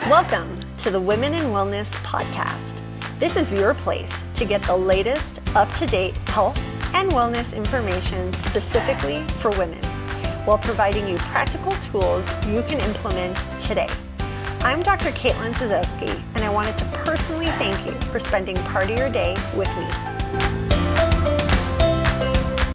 Welcome to the Women in Wellness podcast. This is your place to get the latest up-to-date health and wellness information specifically for women, while providing you practical tools you can implement today. I'm Dr. Caitlin Sazowski, and I wanted to personally thank you for spending part of your day with me.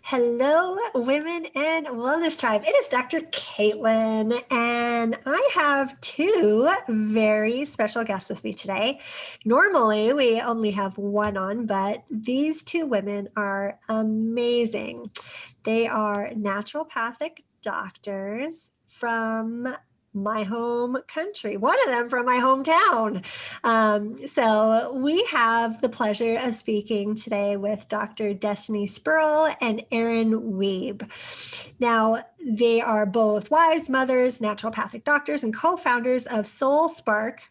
Hello, Women in Wellness Tribe. It is Dr. Caitlin, and I have two very special guests with me today. Normally, we only have one on, but these two women are amazing. They are naturopathic doctors from my home country, one of them from my hometown. So we have the pleasure of speaking today with Dr. Destiny Spurrell and Erin Wiebe. Now, they are both wives, mothers, naturopathic doctors, and co-founders of Soul Spark,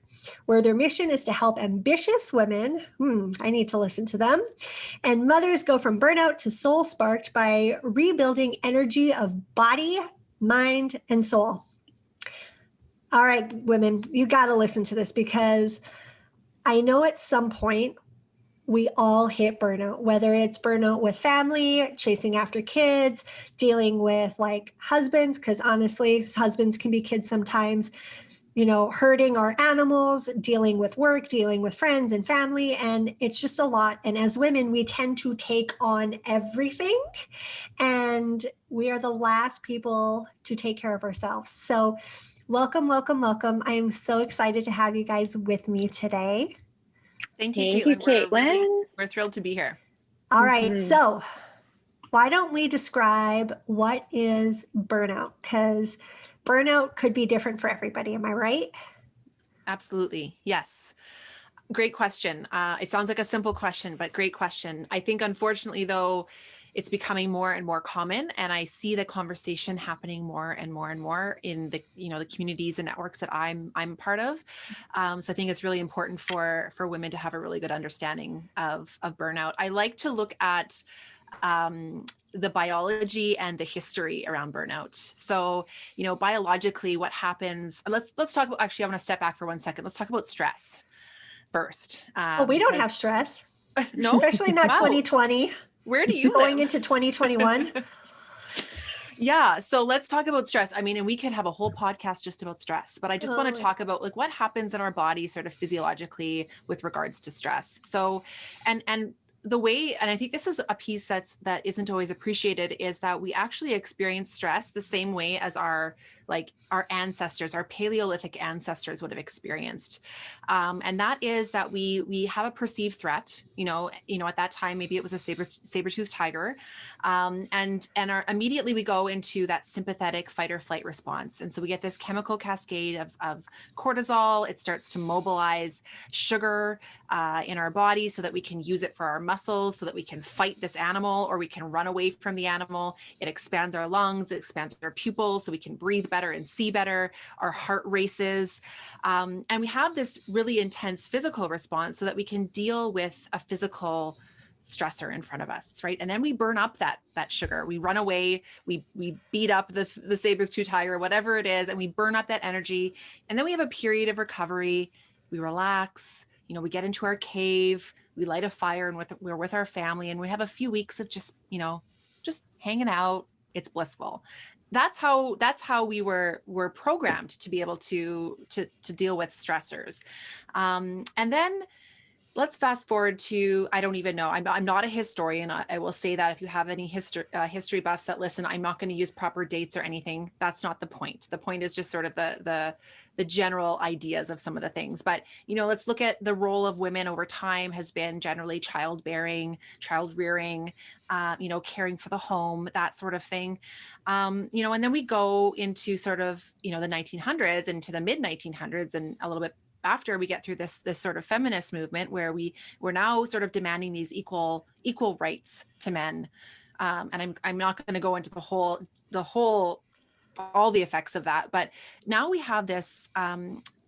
where their mission is to help ambitious women, I need to listen to them, and mothers go from burnout to soul sparked by rebuilding energy of body, mind, and soul. All right, women, you got to listen to this, because I know at some point we all hit burnout, whether it's burnout with family, chasing after kids, dealing with like husbands, because honestly, husbands can be kids sometimes, hurting our animals, dealing with work, dealing with friends and family. And it's just a lot. And as women, we tend to take on everything. And we are the last people to take care of ourselves. So welcome, welcome, welcome. I am so excited to have you guys with me today. Thank you, Caitlin. We're thrilled to be here. All right. So why don't we describe what is burnout? Because burnout could be different for everybody. Am I right? Absolutely. Yes. Great question. It sounds like a simple question, but great question. I think, unfortunately, though, it's becoming more and more common, and I see the conversation happening more and more and more in the the communities and networks that I'm part of. So I think it's really important for women to have a really good understanding of burnout. I like to look at the biology and the history around burnout. So biologically, what happens? Let's talk about. Actually, I want to step back for 1 second. Let's talk about stress first. Well, we don't have stress. No, especially not 2020. Where do you going live? into 2021? Yeah. So let's talk about stress. I mean, and we could have a whole podcast just about stress, but I just want to talk about like what happens in our body sort of physiologically with regards to stress. So, and the way, and I think this is a piece that isn't always appreciated, is that we actually experience stress the same way as our ancestors, our Paleolithic ancestors would have experienced. And that is that we have a perceived threat, at that time, maybe it was a saber-toothed tiger. Immediately we go into that sympathetic fight or flight response. And so we get this chemical cascade of cortisol. It starts to mobilize sugar in our body so that we can use it for our muscles, so that we can fight this animal or we can run away from the animal. It expands our lungs, it expands our pupils so we can breathe better and see better. Our heart races. And we have this really intense physical response so that we can deal with a physical stressor in front of us, right? And then we burn up that sugar. We run away, we beat up the saber-toothed tiger, whatever it is, and we burn up that energy. And then we have a period of recovery. We relax, we get into our cave, we light a fire, and we're with our family, and we have a few weeks of just hanging out. It's blissful. That's how we were programmed to be able to deal with stressors. And then let's fast forward to, I don't even know. I'm not a historian. I will say that if you have any history buffs that listen, I'm not going to use proper dates or anything. That's not the point. The point is just sort of the general ideas of some of the things. But, let's look at the role of women over time has been generally childbearing, child rearing, caring for the home, that sort of thing. And then we go into sort of, the 1900s and to the mid 1900s and a little bit after we get through this sort of feminist movement where we're now sort of demanding these equal rights to men. And I'm not going to go into all the effects of that, but now we have this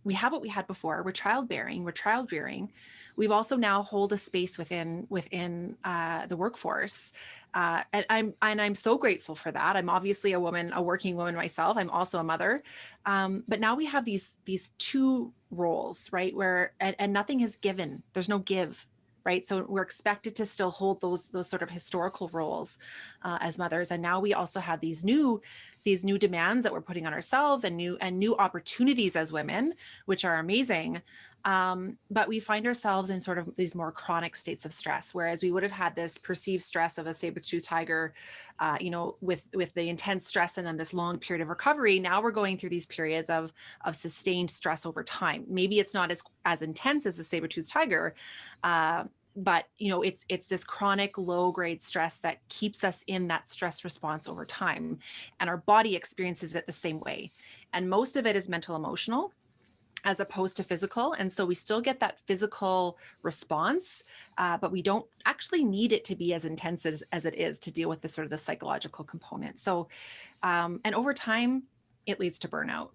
we have what we had before. We're childbearing, we're child rearing. We've also now hold a space within the workforce, and I'm so grateful for that. I'm obviously a woman, a working woman myself. I'm also a mother, but now we have these two roles, right? Where and nothing is given. There's no give, right? So we're expected to still hold those sort of historical roles as mothers, and now we also have these new demands that we're putting on ourselves, and new opportunities as women, which are amazing. But we find ourselves in sort of these more chronic states of stress, whereas we would have had this perceived stress of a saber-toothed tiger, with the intense stress and then this long period of recovery. Now we're going through these periods of sustained stress over time. Maybe it's not as intense as the saber-toothed tiger, but it's this chronic low grade stress that keeps us in that stress response over time, and our body experiences it the same way. And most of it is mental emotional as opposed to physical. And so we still get that physical response, but we don't actually need it to be as intense as it is to deal with the sort of the psychological component. So, and over time, it leads to burnout.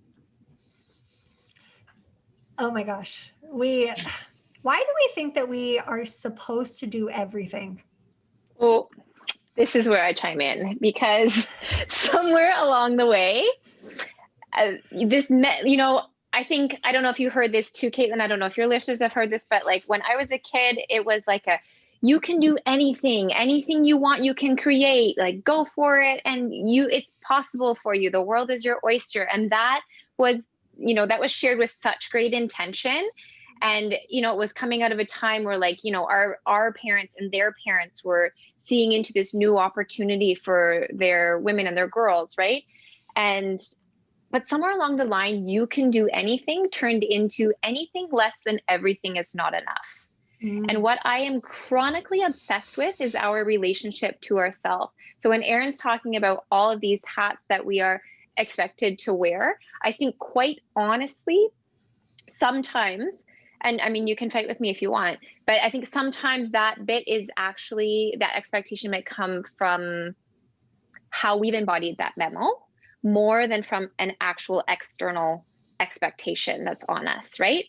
Oh my gosh. Why do we think that we are supposed to do everything? Well, this is where I chime in, because somewhere along the way, I think, I don't know if you heard this too, Caitlin. I don't know if your listeners have heard this, but like when I was a kid, it was like you can do anything you want, you can create, like go for it. And it's possible for you. The world is your oyster. And that was shared with such great intention. And, it was coming out of a time where like, our parents and their parents were seeing into this new opportunity for their women and their girls. Right. But somewhere along the line, you can do anything turned into anything less than everything is not enough. And what I am chronically obsessed with is our relationship to ourselves. So when Erin's talking about all of these hats that we are expected to wear, I think quite honestly, sometimes, and I mean, you can fight with me if you want, but I think sometimes that bit is actually, that expectation might come from how we've embodied that memo, more than from an actual external expectation that's on us, right?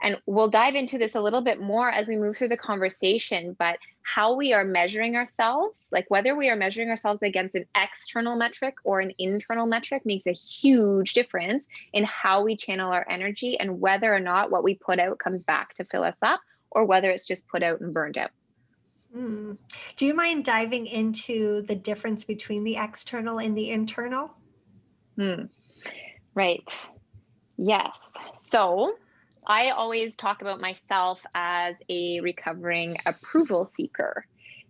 And we'll dive into this a little bit more as we move through the conversation, but how we are measuring ourselves, like whether we are measuring ourselves against an external metric or an internal metric, makes a huge difference in how we channel our energy and whether or not what we put out comes back to fill us up, or whether it's just put out and burned out. Do you mind diving into the difference between the external and the internal? Right. Yes. So I always talk about myself as a recovering approval seeker,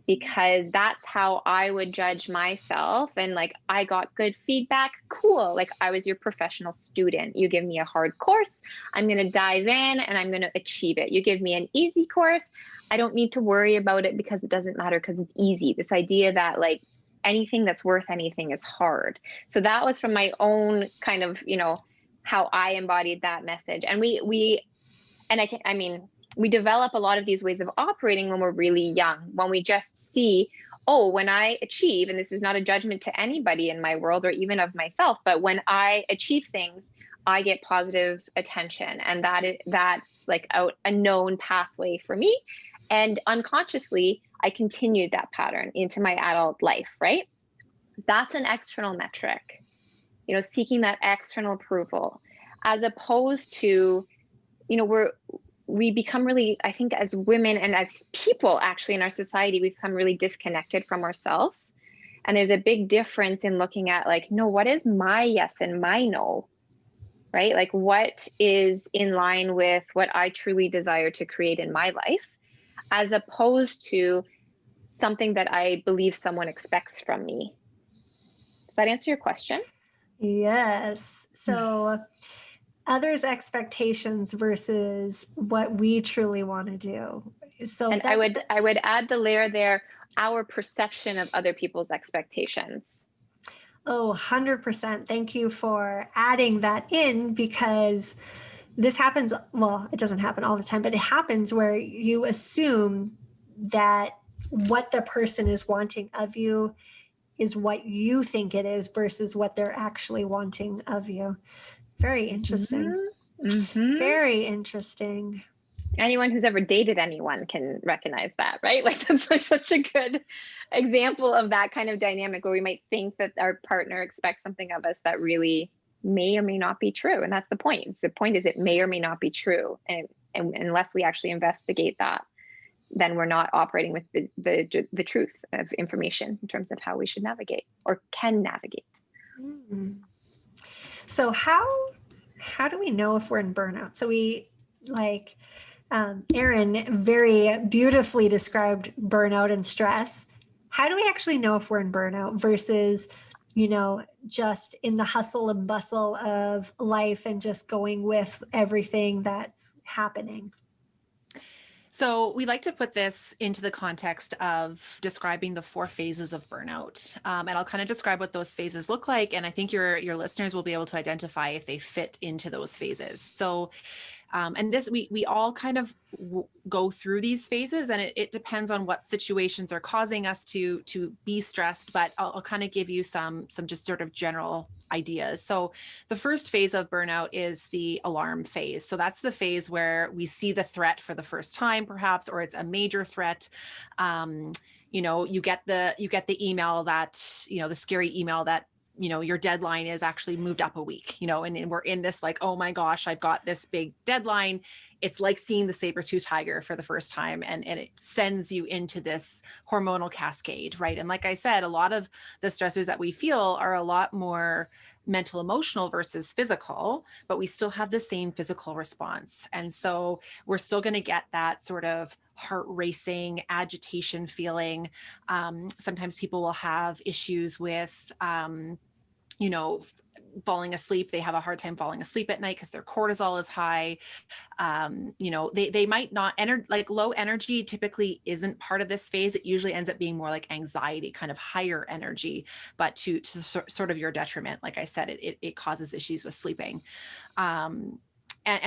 because that's how I would judge myself. And like, I got good feedback. Cool. Like I was your professional student. You give me a hard course, I'm going to dive in and I'm going to achieve it. You give me an easy course, I don't need to worry about it because it doesn't matter because it's easy. This idea that like anything that's worth anything is hard. So that was from my own kind of, how I embodied that message. And we develop a lot of these ways of operating when we're really young, when we just see, oh, when I achieve, and this is not a judgment to anybody in my world or even of myself, but when I achieve things, I get positive attention. And that's like a known pathway for me. And unconsciously, I continued that pattern into my adult life, right? That's an external metric, seeking that external approval, as opposed to, we become really, I think as women and as people actually in our society, we've become really disconnected from ourselves. And there's a big difference in looking at like, no, what is my yes and my no, right? Like what is in line with what I truly desire to create in my life, as opposed to something that I believe someone expects from me. Does that answer your question? Yes. So others' expectations versus what we truly want to do. So and I would add the layer there, our perception of other people's expectations. Oh, 100%. Thank you for adding that in, because this happens, well, it doesn't happen all the time, but it happens where you assume that what the person is wanting of you is what you think it is versus what they're actually wanting of you. Very interesting. Very interesting. Anyone who's ever dated anyone can recognize that, right? Like that's like such a good example of that kind of dynamic where we might think that our partner expects something of us that really may or may not be true. And that's the point. The point is it may or may not be true. And unless we actually investigate that, then we're not operating with the truth of information in terms of how we should navigate or can navigate. So how do we know if we're in burnout? So we like Erin very beautifully described burnout and stress. How do we actually know if we're in burnout versus, just in the hustle and bustle of life and just going with everything that's happening? So we like to put this into the context of describing the 4 phases of burnout. And I'll kind of describe what those phases look like. And I think your listeners will be able to identify if they fit into those phases. So and this, we all kind of go through these phases, and it depends on what situations are causing us to be stressed, but I'll kind of give you some just sort of general ideas. So the first phase of burnout is the alarm phase. So that's the phase where we see the threat for the first time, perhaps, or it's a major threat. You get the email that, the scary email that, your deadline is actually moved up a week, and we're in this like, oh my gosh, I've got this big deadline. It's like seeing the saber-tooth tiger for the first time, and it sends you into this hormonal cascade, right? And like I said, a lot of the stressors that we feel are a lot more mental, emotional versus physical, but we still have the same physical response. And so we're still going to get that sort of heart racing, agitation feeling. Sometimes people will have issues with, falling asleep. They have a hard time falling asleep at night because their cortisol is high. They might not like low energy typically isn't part of this phase. It usually ends up being more like anxiety, kind of higher energy, but to sort of your detriment. Like I said, it causes issues with sleeping. And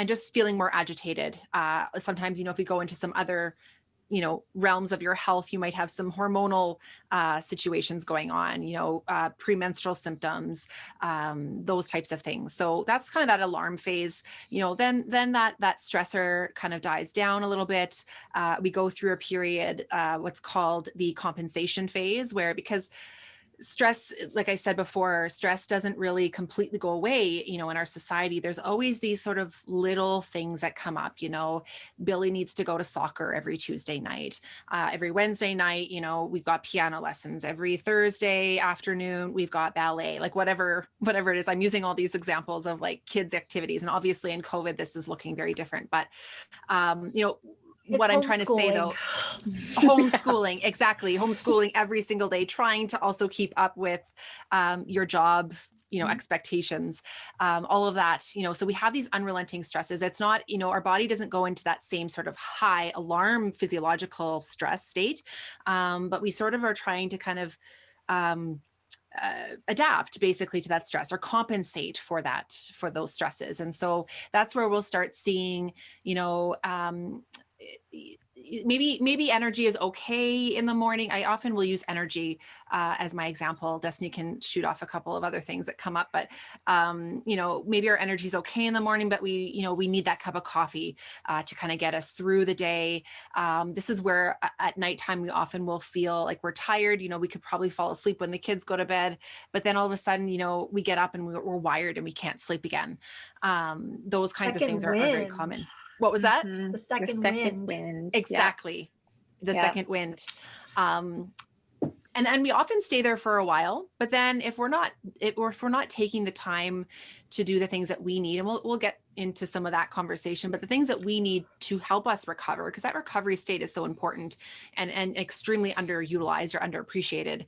just feeling more agitated. Sometimes, if we go into some other realms of your health, you might have some hormonal situations going on, premenstrual symptoms, those types of things. So that's kind of that alarm phase. Then that stressor kind of dies down a little bit. We go through a period, what's called the compensation phase, where because stress, like I said before, stress doesn't really completely go away, in our society. There's always these sort of little things that come up, Billy needs to go to soccer every Tuesday night. Every Wednesday night, we've got piano lessons. Every Thursday afternoon, we've got ballet, like whatever it is. I'm using all these examples of like kids' activities. And obviously in COVID, this is looking very different, but, what I'm trying to say though, homeschooling, exactly. Homeschooling every single day, trying to also keep up with your job, expectations, all of that, so we have these unrelenting stresses. It's not, our body doesn't go into that same sort of high alarm physiological stress state. But we sort of are trying to kind of adapt basically to that stress or compensate for those stresses. And so that's where we'll start seeing, maybe energy is okay in the morning. I often will use energy as my example. Destiny can shoot off a couple of other things that come up, but maybe our energy is okay in the morning, but we need that cup of coffee to kind of get us through the day. This is where at nighttime we often will feel like we're tired. We could probably fall asleep when the kids go to bed, but then all of a sudden, we get up and we're wired and we can't sleep again. Those kinds of things are very common. What was that? The second wind. Exactly. Yeah. The second wind. And we often stay there for a while, but then if we're not taking the time to do the things that we need, and we'll get into some of that conversation, but the things that we need to help us recover, because that recovery state is so important and extremely underutilized or underappreciated.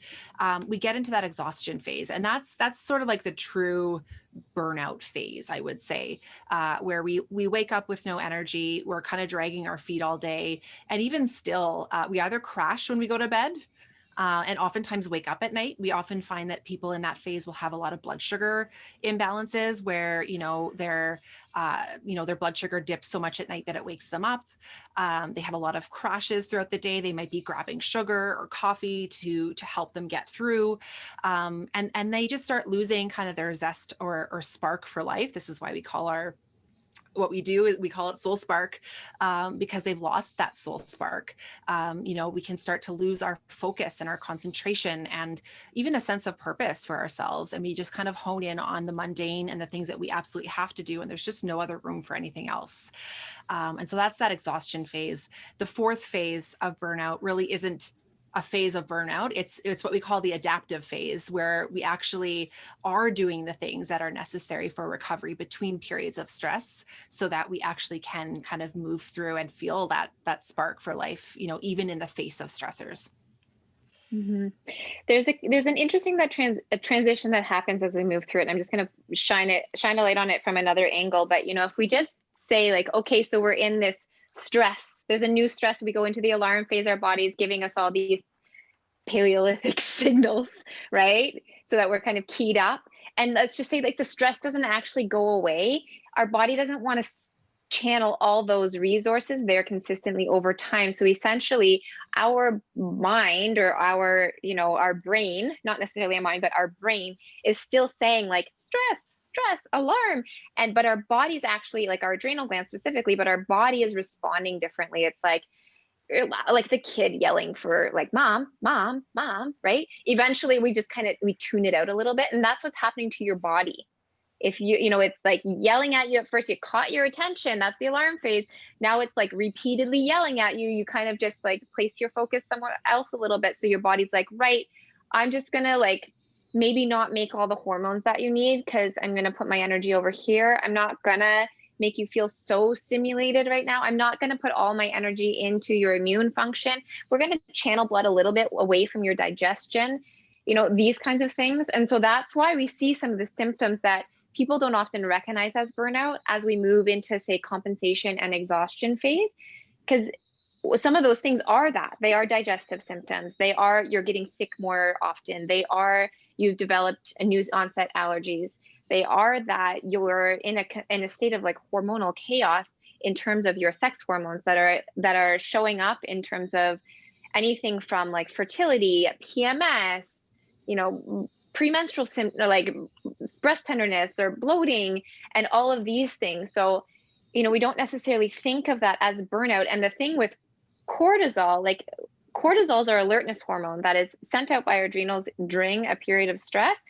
We get into that exhaustion phase, and that's sort of like the true burnout phase, I would say, where we wake up with no energy, we're kind of dragging our feet all day, and even still, we either crash when we go to bed. And oftentimes wake up at night. We often find that people in that phase will have a lot of blood sugar imbalances where, their blood sugar dips so much at night that it wakes them up. They have a lot of crashes throughout the day. They might be grabbing sugar or coffee to help them get through. And they just start losing kind of their zest or spark for life. This is why we call our what we do is we call it soul spark, because they've lost that soul spark. We can start to lose our focus and our concentration and even a sense of purpose for ourselves. And we just kind of hone in on the mundane and the things that we absolutely have to do. And there's just no other room for anything else. And so that's that exhaustion phase. The fourth phase of burnout really isn't a phase of burnout. It's what we call the adaptive phase, where we actually are doing the things that are necessary for recovery between periods of stress, so that we actually can kind of move through and feel that spark for life, even in the face of stressors. Mm-hmm. There's an interesting transition that happens as we move through it. I'm just going to shine a light on it from another angle. But if we just say like, okay, so we're in this stress. There's a new stress. We go into the alarm phase. Our body is giving us all these Paleolithic signals, right? So that we're kind of keyed up. And let's just say like the stress doesn't actually go away. Our body doesn't want to channel all those resources there consistently over time. So essentially our mind or our brain, not necessarily our mind, but our brain is still saying like stress, alarm. But our body's actually, like our adrenal gland specifically, but our body is responding differently. It's like the kid yelling for like mom, right? Eventually we just we tune it out a little bit. And that's what's happening to your body. If it's like yelling at you at first, it caught your attention. That's the alarm phase. Now it's like repeatedly yelling at you. You kind of just like place your focus somewhere else a little bit. So your body's like, right, I'm just going to like maybe not make all the hormones that you need because I'm going to put my energy over here. I'm not going to make you feel so stimulated right now. I'm not going to put all my energy into your immune function. We're going to channel blood a little bit away from your digestion, these kinds of things. And so that's why we see some of the symptoms that people don't often recognize as burnout as we move into, say, compensation and exhaustion phase, because some of those things are they are digestive symptoms. They are you're getting sick more often. They are you've developed a new onset allergies. They are that you're in a state of like hormonal chaos in terms of your sex hormones that are showing up in terms of anything from like fertility, PMS, premenstrual symptoms like breast tenderness or bloating and all of these things. So, we don't necessarily think of that as burnout. And the thing with cortisol, like cortisol is our alertness hormone that is sent out by our adrenals during a period of stress.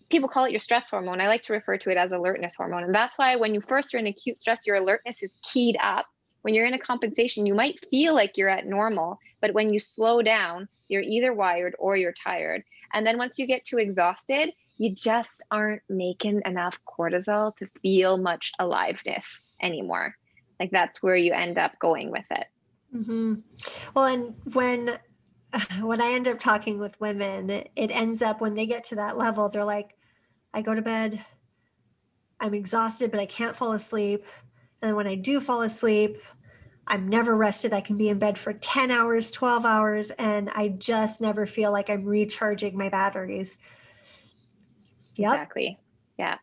People call it your stress hormone. I like to refer to it as alertness hormone. And that's why when you first are in acute stress, your alertness is keyed up. When you're in a compensation, you might feel like you're at normal, but when you slow down, you're either wired or you're tired. And then once you get too exhausted, you just aren't making enough cortisol to feel much aliveness anymore. Like that's where you end up going with it. Mm-hmm. Well, and when I end up talking with women, it ends up when they get to that level, they're like, I go to bed, I'm exhausted, but I can't fall asleep. And when I do fall asleep, I'm never rested. I can be in bed for 10 hours, 12 hours, and I just never feel like I'm recharging my batteries. Yep. Exactly. Yeah.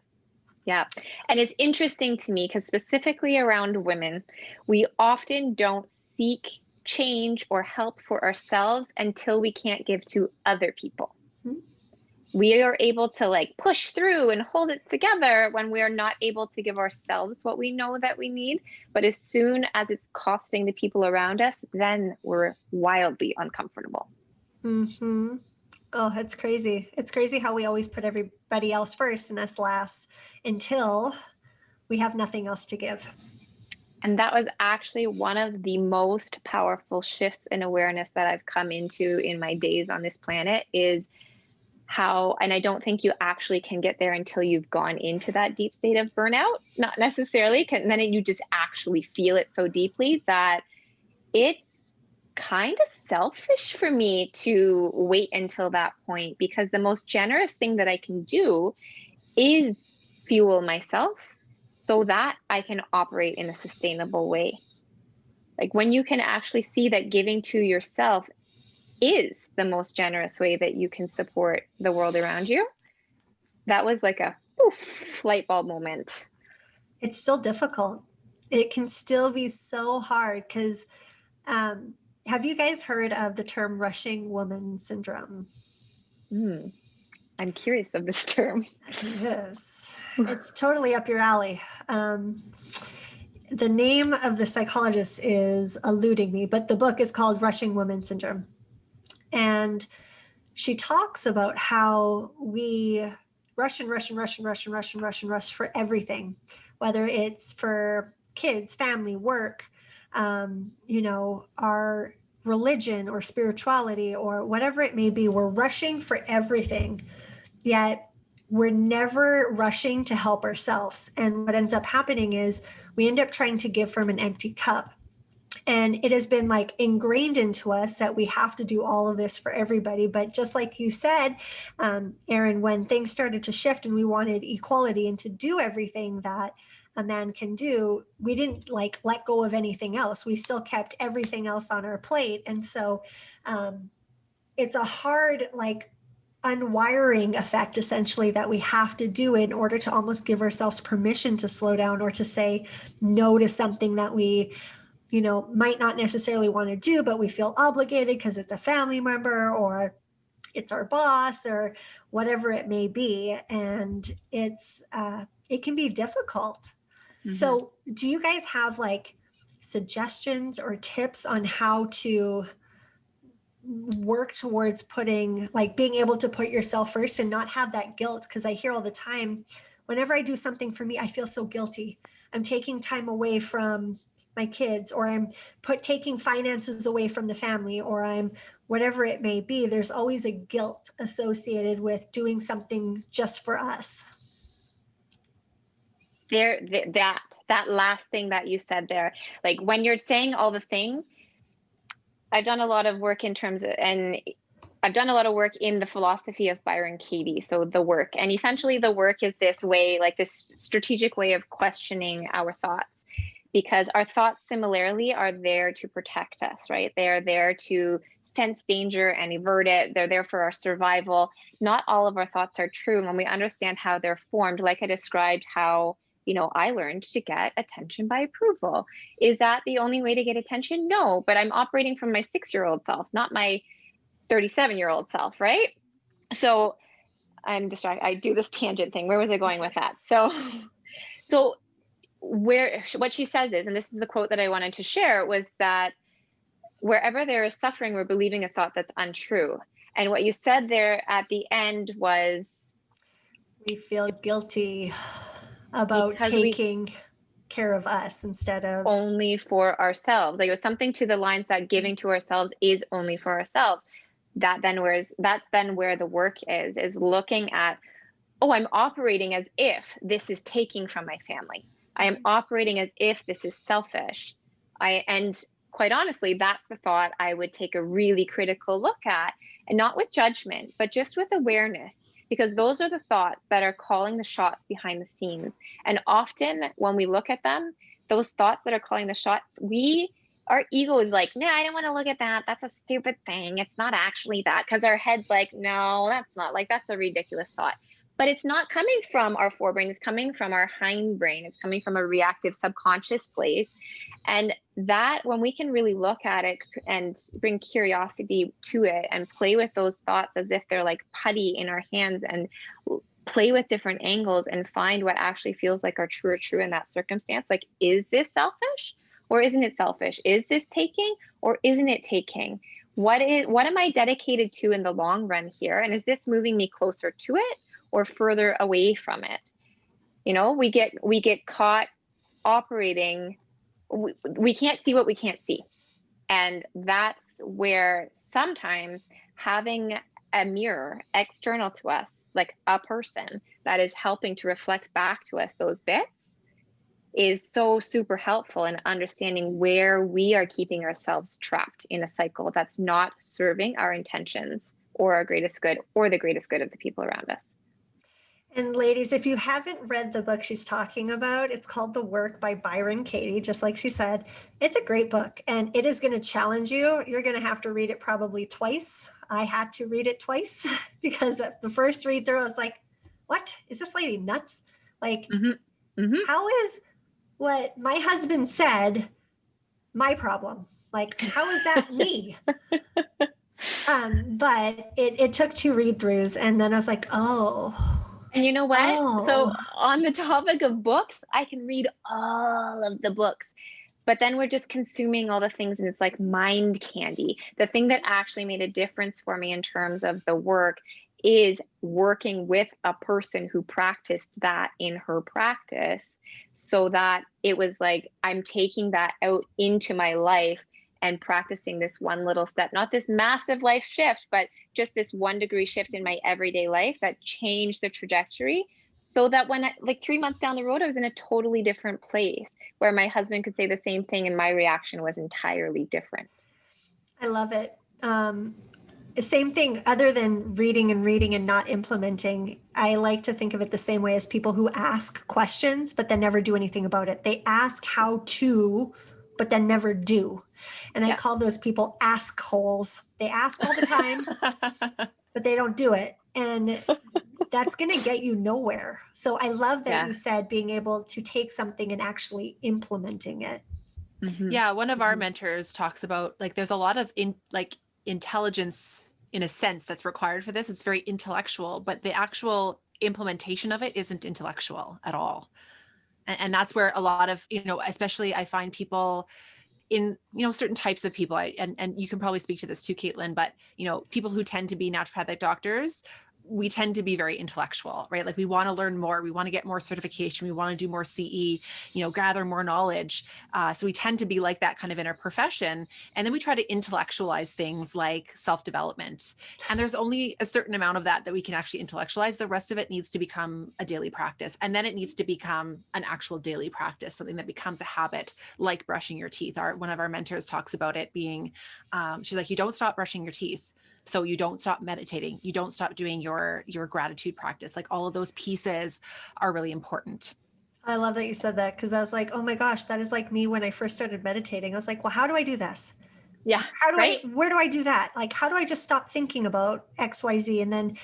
Yeah. And it's interesting to me because specifically around women, we often don't seek change or help for ourselves until we can't give to other people. Mm-hmm. We are able to like push through and hold it together when we are not able to give ourselves what we know that we need. But as soon as it's costing the people around us, then we're wildly uncomfortable. Mm-hmm. Oh, it's crazy. It's crazy how we always put everybody else first and us last until we have nothing else to give. And that was actually one of the most powerful shifts in awareness that I've come into in my days on this planet is how, and I don't think you actually can get there until you've gone into that deep state of burnout, not necessarily, and then you just actually feel it so deeply that it's kind of selfish for me to wait until that point, because the most generous thing that I can do is fuel myself so that I can operate in a sustainable way. Like when you can actually see that giving to yourself is the most generous way that you can support the world around you. That was like a light bulb moment. It's still difficult. It can still be so hard because have you guys heard of the term rushing woman syndrome? I'm curious of this term. Yes, it's totally up your alley. the name of the psychologist is eluding me, but the book is called Rushing Woman Syndrome. And she talks about how we rush and rush and rush and rush and rush and rush and rush for everything, whether it's for kids, family, work, our religion or spirituality or whatever it may be. We're rushing for everything, yet we're never rushing to help ourselves. And what ends up happening is we end up trying to give from an empty cup. And it has been like ingrained into us that we have to do all of this for everybody. But just like you said, Erin, when things started to shift and we wanted equality and to do everything that a man can do, we didn't like let go of anything else. We still kept everything else on our plate. And so it's a hard, like, unwiring effect essentially that we have to do in order to almost give ourselves permission to slow down or to say no to something that we might not necessarily want to do, but we feel obligated because it's a family member or it's our boss or whatever it may be. And it can be difficult. Mm-hmm. So do you guys have like suggestions or tips on how to work towards being able to put yourself first and not have that guilt? Because I hear all the time, whenever I do something for me, I feel so guilty. I'm taking time away from my kids, or I'm taking finances away from the family, or I'm whatever it may be. There's always a guilt associated with doing something just for us. That last thing that you said there, like when you're saying all the things, I've done a lot of work in the philosophy of Byron Katie. So the work, and essentially the work is this way, like this strategic way of questioning our thoughts. Because our thoughts similarly are there to protect us, right? They're there to sense danger and avert it. They're there for our survival. Not all of our thoughts are true. And when we understand how they're formed, like I described how, I learned to get attention by approval. Is that the only way to get attention? No, but I'm operating from my 6-year-old self, not my 37-year-old self, right? So I'm distracted. I do this tangent thing. Where was I going with that? So what she says is, and this is the quote that I wanted to share, was that wherever there is suffering, we're believing a thought that's untrue. And what you said there at the end was, we feel guilty about taking care of us instead of only for ourselves. Like it was something to the lines that giving to ourselves is only for ourselves. That's then where the work is looking at, I'm operating as if this is taking from my family. I am operating as if this is selfish. And quite honestly, that's the thought I would take a really critical look at, and not with judgment, but just with awareness, because those are the thoughts that are calling the shots behind the scenes. And often when we look at them, those thoughts that are calling the shots, our ego is like, no, I don't want to look at that. That's a stupid thing. It's not actually that. Because our head's like, no, that's not, like, that's a ridiculous thought. But it's not coming from our forebrain. It's coming from our hindbrain. It's coming from a reactive subconscious place. And that, when we can really look at it and bring curiosity to it and play with those thoughts as if they're like putty in our hands, and play with different angles and find what actually feels like are true in that circumstance. Like, is this selfish or isn't it selfish? Is this taking or isn't it taking? What am I dedicated to in the long run here? And is this moving me closer to it or further away from it? We get caught operating. We can't see what we can't see. And that's where sometimes having a mirror external to us, like a person that is helping to reflect back to us those bits, is so super helpful in understanding where we are keeping ourselves trapped in a cycle that's not serving our intentions or our greatest good or the greatest good of the people around us. And ladies, if you haven't read the book she's talking about, it's called The Work by Byron Katie, just like she said. It's a great book, and it is going to challenge you. You're going to have to read it probably twice. I had to read it twice because the first read through, I was like, what? Is this lady nuts? Like, How is what my husband said my problem? Like, how is that me? But it took 2 read-throughs, and then I was like, oh, And you know what? So Oh, on the topic of books, I can read all of the books, but then we're just consuming all the things and it's like mind candy. The thing that actually made a difference for me in terms of the work is working with a person who practiced that in her practice, so that it was like I'm taking that out into my life and practicing this one little step, not this massive life shift, but just this 1 degree shift in my everyday life that changed the trajectory. So that when like 3 months down the road, I was in a totally different place where my husband could say the same thing and my reaction was entirely different. I love it. Same thing, other than reading and reading and not implementing. I like to think of it the same way as people who ask questions, but then never do anything about it. They ask how to, but then never do. And I Yeah. call those people ask holes. They ask all the time, but they don't do it. And that's going to get you nowhere. So I love that Yeah. you said being able to take something and actually implementing it. Mhm. Yeah, one of our mentors talks about like there's a lot of intelligence in a sense that's required for this. It's very intellectual, but the actual implementation of it isn't intellectual at all. And that's where a lot of, especially I find people in, certain types of people, and you can probably speak to this too, Caitlin, but, people who tend to be naturopathic doctors, we tend to be very intellectual, right? Like we want to learn more, we want to get more certification, we want to do more CE, gather more knowledge. So we tend to be like that kind of in our profession. And then we try to intellectualize things like self-development. And there's only a certain amount of that we can actually intellectualize. The rest of it needs to become a daily practice. And then it needs to become an actual daily practice, something that becomes a habit, like brushing your teeth. One of our mentors talks about it being, she's like, you don't stop brushing your teeth. So you don't stop meditating. You don't stop doing your gratitude practice. Like all of those pieces are really important. I love that you said that, because I was like, oh my gosh, that is like me when I first started meditating. I was like, well, how do I do this? Yeah. Where do I do that? Like, how do I just stop thinking about XYZ? And then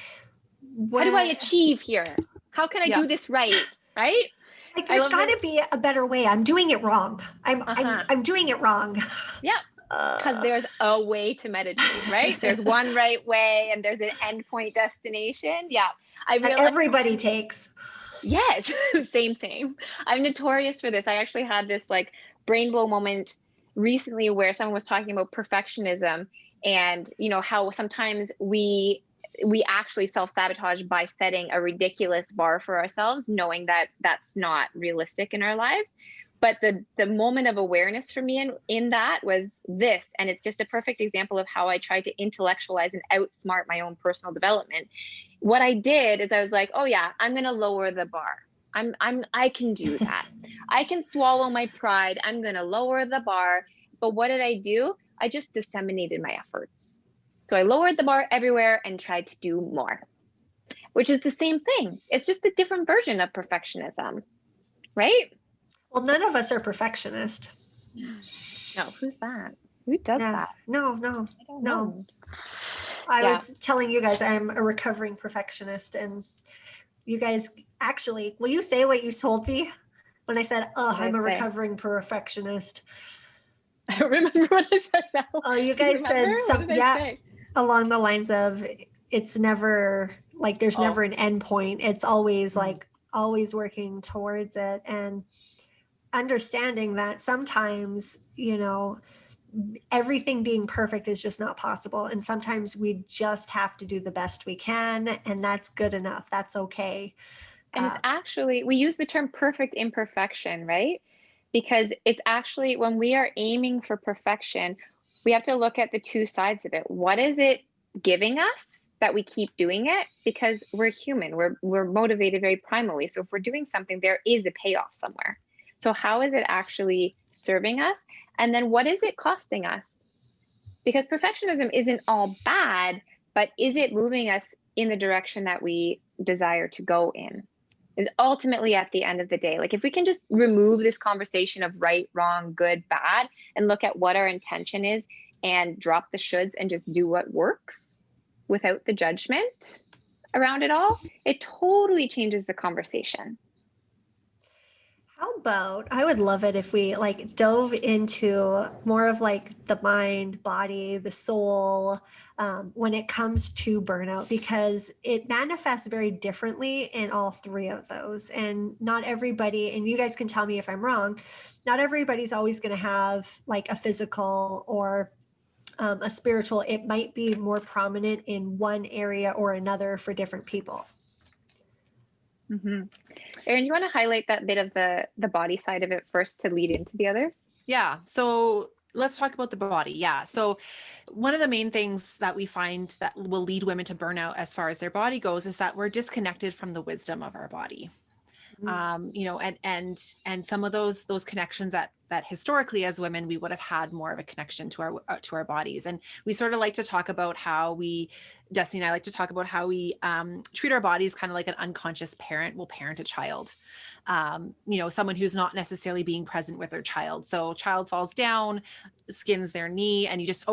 How do I achieve here? How can I do this right? Right? Like, I there's love got it. to be a better way. I'm doing it wrong. Uh-huh. I'm doing it wrong. Yeah. Because there's a way to meditate, right? There's one right way and there's an endpoint destination. Yeah. I That realize everybody takes. yes, same. I'm notorious for this. I actually had this like brain blow moment recently where someone was talking about perfectionism and how sometimes we actually self-sabotage by setting a ridiculous bar for ourselves, knowing that that's not realistic in our lives. But the moment of awareness for me in that was this, and it's just a perfect example of how I tried to intellectualize and outsmart my own personal development. What I did is I was like, oh yeah, I'm going to lower the bar. I can do that. I can swallow my pride. I'm going to lower the bar. But what did I do? I just disseminated my efforts. So I lowered the bar everywhere and tried to do more, which is the same thing. It's just a different version of perfectionism, right? Well, none of us are perfectionist. No, who's that? Who does that? No. I don't know. I was telling you guys I'm a recovering perfectionist, and you guys actually, will you say what you told me when I said, "Oh, I'm a recovering perfectionist"? I don't remember what I said now. Oh, you guys said something, say? along the lines of, it's never like there's never an end point. It's always like always working towards it, and understanding that sometimes, everything being perfect is just not possible. And sometimes we just have to do the best we can. And that's good enough. That's okay. And it's actually, we use the term perfect imperfection, right? Because it's actually when we are aiming for perfection, we have to look at the two sides of it. What is it giving us that we keep doing it? Because we're human, we're motivated very primally. So if we're doing something, there is a payoff somewhere. So how is it actually serving us? And then what is it costing us? Because perfectionism isn't all bad, but is it moving us in the direction that we desire to go in? Is ultimately at the end of the day. Like if we can just remove this conversation of right, wrong, good, bad, and look at what our intention is and drop the shoulds and just do what works without the judgment around it all, it totally changes the conversation. How about, I would love it if we like dove into more of like the mind, body, the soul, when it comes to burnout, because it manifests very differently in all three of those. And not everybody, and you guys can tell me if I'm wrong, not everybody's always going to have like a physical or a spiritual. It might be more prominent in one area or another for different people. Mm-hmm. Erin, you want to highlight that bit of the body side of it first to lead into the others? Yeah. So let's talk about the body. Yeah. So one of the main things that we find that will lead women to burnout as far as their body goes is that we're disconnected from the wisdom of our body. You know, and some of those connections that historically as women we would have had more of a connection to our bodies. And we sort of like to talk about how we, Destiny and I like to talk about how we treat our bodies kind of like an unconscious parent will parent a child. You know, someone who's not necessarily being present with their child. So child falls down, skins their knee, and you just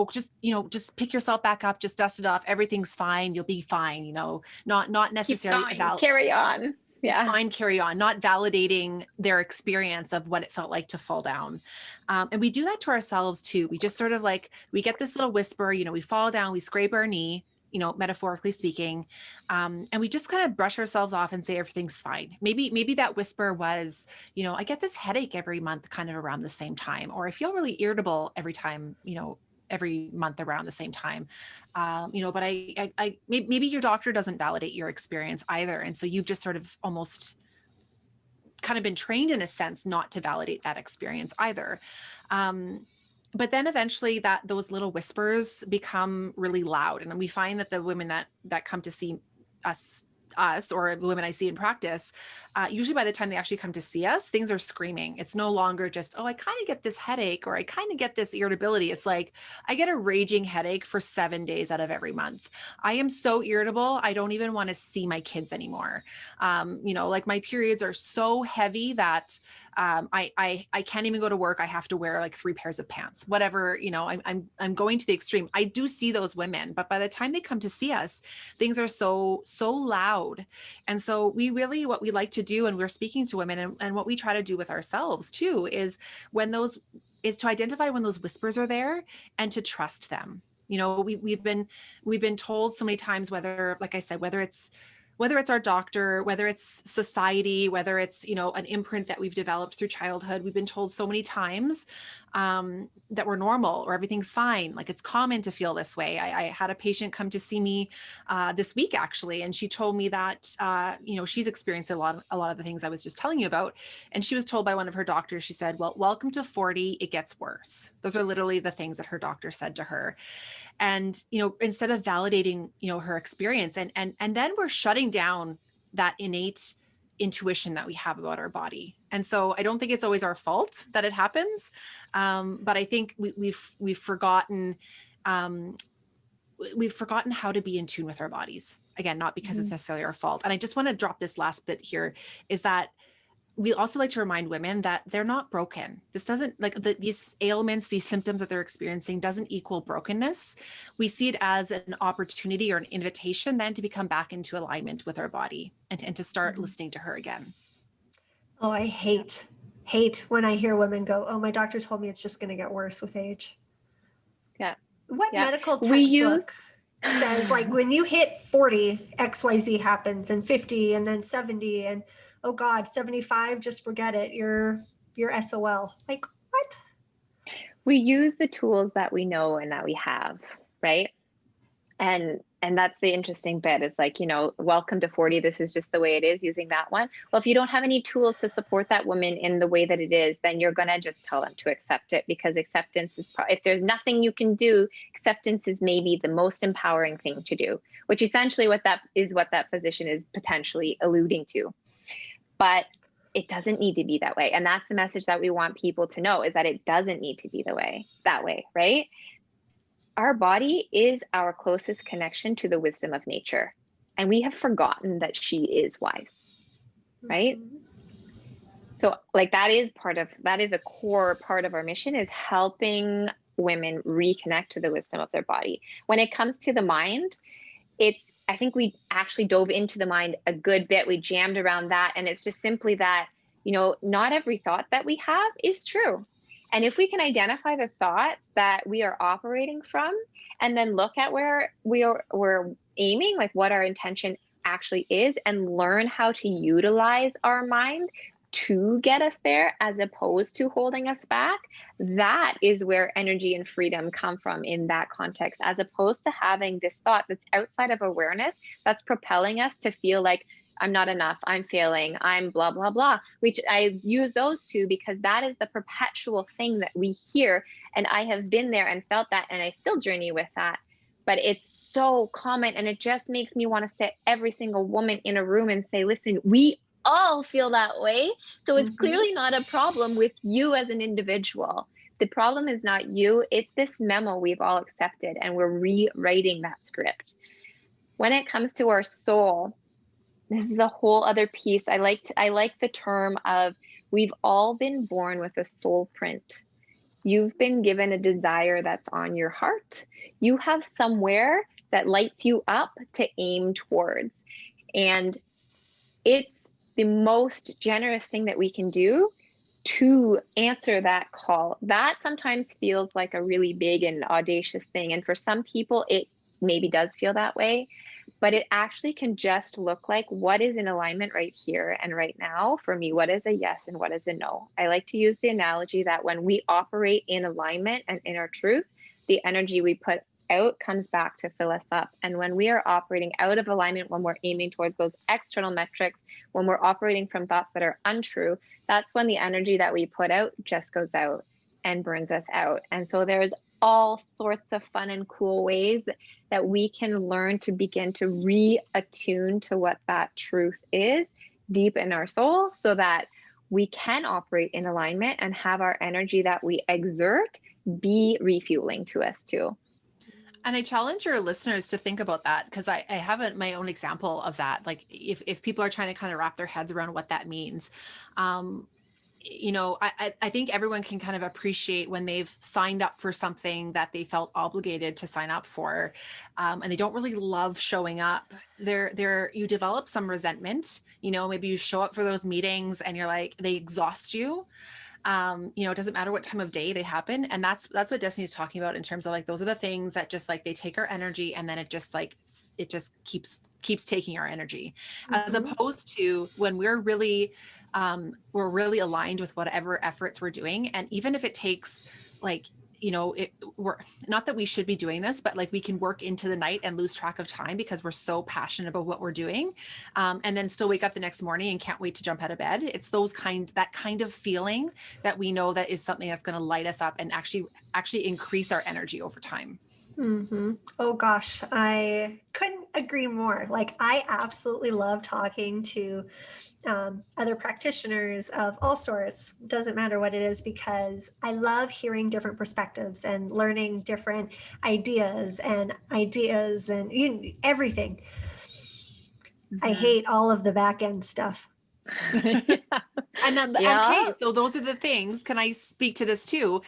just pick yourself back up, just dust it off. Everything's fine. You'll be fine. You know, not necessarily Keep going, carry on. It's Yeah. fine, carry on, not validating their experience of what it felt like to fall down. And we do that to ourselves too. We just sort of like, we get this little whisper, you know, we fall down, we scrape our knee, you know, metaphorically speaking. And we just kind of brush ourselves off and say, everything's fine. Maybe that whisper was, you know, I get this headache every month kind of around the same time, or I feel really irritable every time, you know, every month around the same time. You know, but I maybe your doctor doesn't validate your experience either. And so you've just sort of almost kind of been trained in a sense not to validate that experience either. But then eventually those little whispers become really loud. And we find that the women that come to see us or the women I see in practice, usually by the time they actually come to see us, things are screaming. It's no longer just, oh, I kind of get this headache or I kind of get this irritability. It's like, I get a raging headache for 7 days out of every month. I am so irritable. I don't even want to see my kids anymore. You know, like my periods are so heavy that I can't even go to work. I have to wear like 3 pairs of pants, whatever, you know, I'm going to the extreme. I do see those women, but by the time they come to see us, things are so loud. And so what we like to do when we're speaking to women and what we try to do with ourselves too, is to identify when those whispers are there and to trust them. You know, we've been told so many times, whether, like I said, whether it's our doctor, whether it's society, whether it's, you know, an imprint that we've developed through childhood, we've been told so many times that we're normal or everything's fine. Like it's common to feel this way. I had a patient come to see me this week actually, and she told me that you know, she's experienced a lot of the things I was just telling you about, and she was told by one of her doctors. She said, "Well, welcome to 40. It gets worse." Those are literally the things that her doctor said to her. And, you know, instead of validating, you know, her experience and then we're shutting down that innate intuition that we have about our body. And so I don't think it's always our fault that it happens. But I think we've forgotten how to be in tune with our bodies. Again, not because it's necessarily our fault. And I just want to drop this last bit here, is that we also like to remind women that they're not broken. This doesn't, like these ailments, these symptoms that they're experiencing doesn't equal brokenness. We see it as an opportunity or an invitation then to become back into alignment with our body and to start listening to her again. Oh, I hate when I hear women go, "Oh, my doctor told me it's just going to get worse with age." Yeah. What medical textbook says like when you hit 40, XYZ happens, and 50, and then 70, and oh God, 75, just forget it. You're SOL. Like what? We use the tools that we know and that we have, right? And that's the interesting bit. It's like, you know, welcome to 40. This is just the way it is, using that one. Well, if you don't have any tools to support that woman in the way that it is, then you're going to just tell them to accept it, because acceptance is, if there's nothing you can do, acceptance is maybe the most empowering thing to do, which essentially what that physician is potentially alluding to. But it doesn't need to be that way. And that's the message that we want people to know, is that it doesn't need to be that way, right? Our body is our closest connection to the wisdom of nature. And we have forgotten that she is wise, right? So like that is a core part of our mission, is helping women reconnect to the wisdom of their body. When it comes to the mind, I think we actually dove into the mind a good bit. We jammed around that. And it's just simply that not every thought that we have is true. And if we can identify the thoughts that we are operating from, and then look at where we're aiming, like what our intention actually is, and learn how to utilize our mind to get us there as opposed to holding us back, that is where energy and freedom come from in that context, as opposed to having this thought that's outside of awareness that's propelling us to feel like I'm not enough, I'm failing, I'm blah, blah, blah, which I use those two because that is the perpetual thing that we hear. And I have been there and felt that, and I still journey with that. But it's so common, and it just makes me want to sit every single woman in a room and say, listen, we all feel that way. So it's clearly not a problem with you as an individual. The problem is not you, it's this memo we've all accepted, and we're rewriting that script. When it comes to our soul, this is a whole other piece. I like the term of, we've all been born with a soul print. You've been given a desire that's on your heart. You have somewhere that lights you up to aim towards. And it's the most generous thing that we can do to answer that call. That sometimes feels like a really big and audacious thing. And for some people, it maybe does feel that way. But it actually can just look like, what is in alignment right here and right now for me? What is a yes and what is a no? I like to use the analogy that when we operate in alignment and in our truth, the energy we put out comes back to fill us up. And when we are operating out of alignment, when we're aiming towards those external metrics, when we're operating from thoughts that are untrue, that's when the energy that we put out just goes out and burns us out. And so there's all sorts of fun and cool ways that we can learn to begin to reattune to what that truth is deep in our soul, so that we can operate in alignment and have our energy that we exert be refueling to us too. And I challenge your listeners to think about that, because I have my own example of that. Like if people are trying to kind of wrap their heads around what that means, I think everyone can kind of appreciate when they've signed up for something that they felt obligated to sign up for, and they don't really love showing up. You develop some resentment. Maybe you show up for those meetings and you're like, they exhaust you. It doesn't matter what time of day they happen. And that's what Destiny's talking about in terms of like, those are the things that just like, they take our energy, and then it just keeps taking our energy, as opposed to when we're really aligned with whatever efforts we're doing. And even if it takes we're not that we should be doing this, but like we can work into the night and lose track of time because we're so passionate about what we're doing, and then still wake up the next morning and can't wait to jump out of bed. It's that kind of feeling that we know that is something that's going to light us up and actually increase our energy over time. Oh gosh, I couldn't agree more. Like, I absolutely love talking to other practitioners of all sorts, doesn't matter what it is, because I love hearing different perspectives and learning different ideas and everything. I hate all of the back end stuff. And then, okay, so those are the things. Can I speak to this too?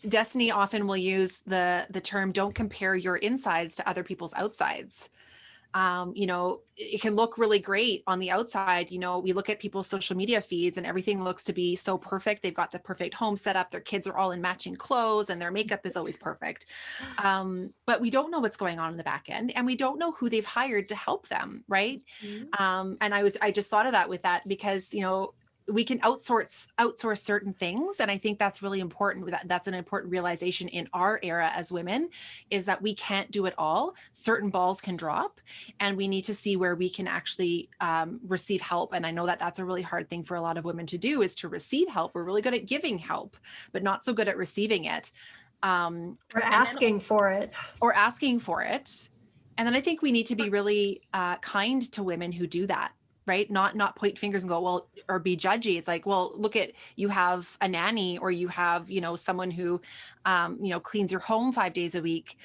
Destiny often will use the term, don't compare your insides to other people's outsides. It can look really great on the outside. We look at people's social media feeds and everything looks to be so perfect. They've got the perfect home set up. Their kids are all in matching clothes and their makeup is always perfect. But we don't know what's going on in the back end, and we don't know who they've hired to help them. Right. And I just thought of that with that, because, we can outsource certain things. And I think that's really important. That's an important realization in our era as women, is that we can't do it all. Certain balls can drop, and we need to see where we can actually receive help. And I know that that's a really hard thing for a lot of women to do, is to receive help. We're really good at giving help, but not so good at receiving it. Or asking for it. And then I think we need to be really kind to women who do that. Right? Not point fingers and go, well, or be judgy. It's like, well, look at, you have a nanny, or you have, someone who, cleans your home 5 days a week.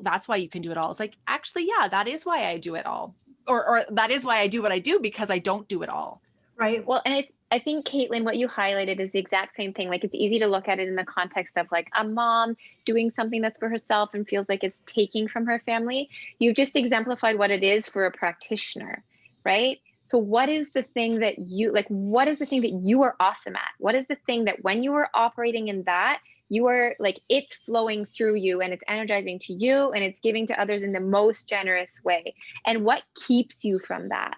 That's why you can do it all. It's like, actually, yeah, that is why I do it all. Or that is why I do what I do, because I don't do it all. Right. Well, and I think, Caitlin, what you highlighted is the exact same thing. Like, it's easy to look at it in the context of like a mom doing something that's for herself and feels like it's taking from her family. You've just exemplified what it is for a practitioner, right? So what is the thing that you like? What is the thing that you are awesome at? What is the thing that when you are operating in that, you are like, it's flowing through you and it's energizing to you and it's giving to others in the most generous way? And what keeps you from that?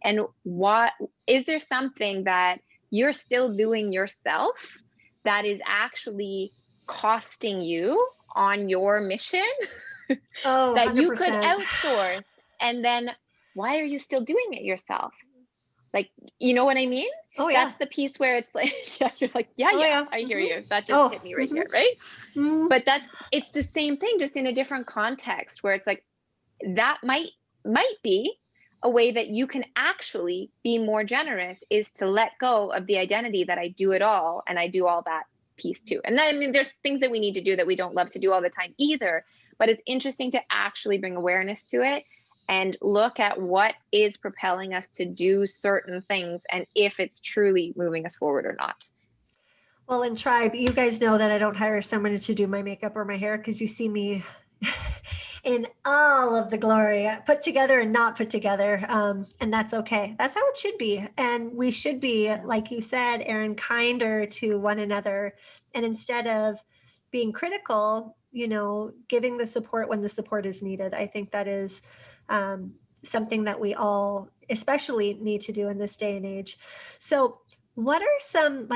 And what is there something that you're still doing yourself that is actually costing you on your mission Oh, that you could 100%. outsource? And then why are you still doing it yourself? Like, you know what I mean? Oh, yeah. That's the piece where it's like, yeah, you're like, yeah, Oh, yeah, yeah. I hear Mhm. you. That just Oh, hit me right mhm. here, right? Mhm. But it's the same thing, just in a different context where it's like, that might be a way that you can actually be more generous, is to let go of the identity that I do it all and I do all that piece too. And then, I mean, there's things that we need to do that we don't love to do all the time either, but it's interesting to actually bring awareness to it and look at what is propelling us to do certain things and if it's truly moving us forward or not. Well, in Tribe, you guys know that I don't hire someone to do my makeup or my hair because you see me in all of the glory, put together and not put together. And that's okay. That's how it should be. And we should be, like you said, Erin, kinder to one another. And instead of being critical, giving the support when the support is needed. I think that is something that we all especially need to do in this day and age. So what are some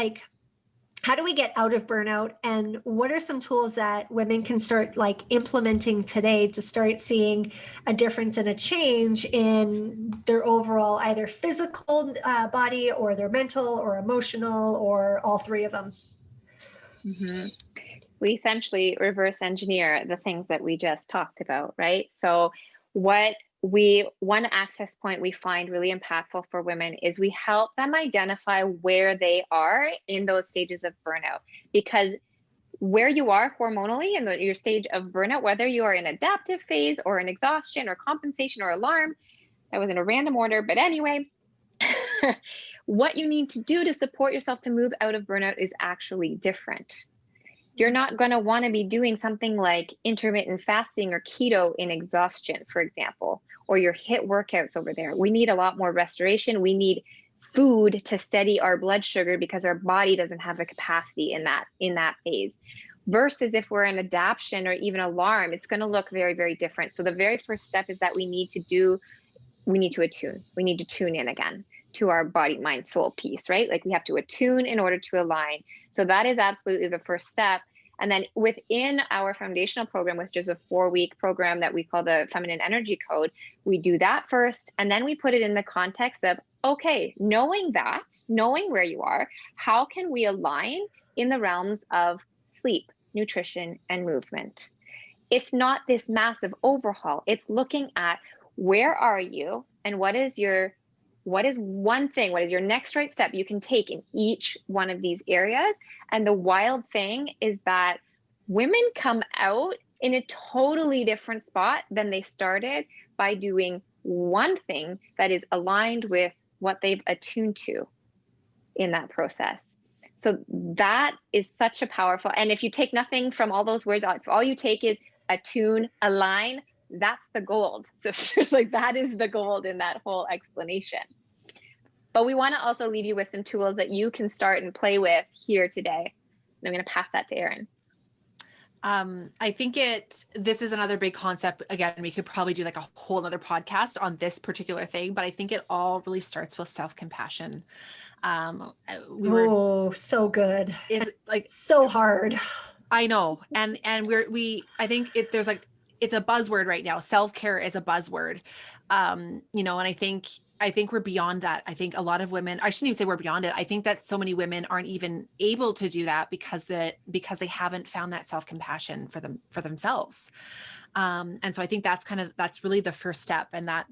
how do we get out of burnout, and what are some tools that women can start implementing today to start seeing a difference and a change in their overall either physical body or their mental or emotional or all three of them? Mm-hmm. We essentially reverse engineer the things that we just talked about, right? So one access point we find really impactful for women is we help them identify where they are in those stages of burnout. Because where you are hormonally in your stage of burnout, whether you are in adaptive phase or in exhaustion or compensation or alarm, that was in a random order, but anyway, what you need to do to support yourself to move out of burnout is actually different. You're not going to want to be doing something like intermittent fasting or keto in exhaustion, for example, or your HIIT workouts over there. We need a lot more restoration. We need food to steady our blood sugar because our body doesn't have the capacity in that phase. Versus if we're in adaptation or even alarm, it's going to look very, very different. So the very first step is that we need to attune. We need to tune in again to our body, mind, soul piece, right? Like we have to attune in order to align. So that is absolutely the first step. And then within our foundational program, which is a 4-week program that we call the Feminine Energy Code, we do that first. And then we put it in the context of, okay, knowing where you are, how can we align in the realms of sleep, nutrition, and movement? It's not this massive overhaul. It's looking at where are you and what is your next right step you can take in each one of these areas. And the wild thing is that women come out in a totally different spot than they started by doing one thing that is aligned with what they've attuned to in that process. So that is such a powerful, and if you take nothing from all those words, if all you take is attune, align, that's the gold. Sisters, like that is the gold in that whole explanation. But we want to also leave you with some tools that you can start and play with here today. And I'm going to pass that to Erin. I think this is another big concept. Again, we could probably do like a whole other podcast on this particular thing, but I think it all really starts with self-compassion. So good. Is like so hard. I know. And I think there's like, it's a buzzword right now. Self-care is a buzzword. And I think we're beyond that. I think a lot of women, I shouldn't even say we're beyond it. I think that so many women aren't even able to do that because they haven't found that self-compassion for themselves. And so I think that's really the first step. And that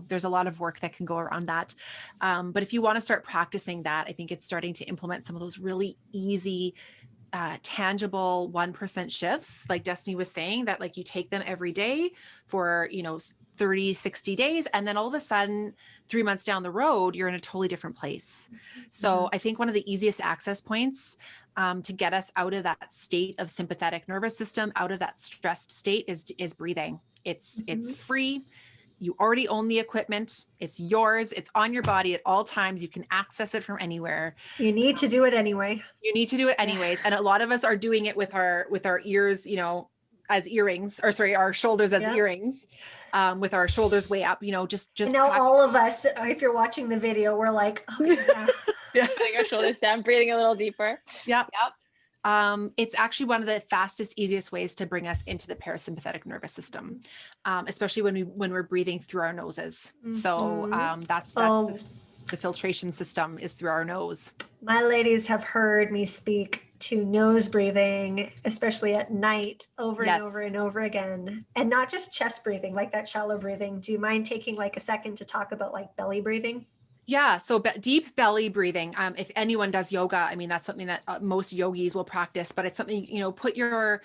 there's a lot of work that can go around that. But if you want to start practicing that, I think it's starting to implement some of those really easy, tangible 1% shifts, like Destiny was saying, that like you take them every day for, 30, 60 days. And then all of a sudden, 3 months down the road, you're in a totally different place. So I think one of the easiest access points to get us out of that state of sympathetic nervous system, out of that stressed state is breathing. It's free. You already own the equipment. It's yours. It's on your body at all times. You can access it from anywhere. You need to do it anyway. You need to do it anyways. And a lot of us are doing it with our ears, as earrings, or sorry, our shoulders as earrings, with our shoulders way up, just. And now all of us, if you're watching the video, we're like, okay, yeah. Putting our shoulders down, breathing a little deeper. Yep. It's actually one of the fastest, easiest ways to bring us into the parasympathetic nervous system, especially when we're breathing through our noses. So that's the filtration system is through our nose. My ladies have heard me speak to nose breathing, especially at night, over and over and over again. And not just chest breathing, like that shallow breathing. Do you mind taking like a second to talk about like belly breathing? Yeah. So deep belly breathing. If anyone does yoga, I mean, that's something that most yogis will practice, but it's something, put your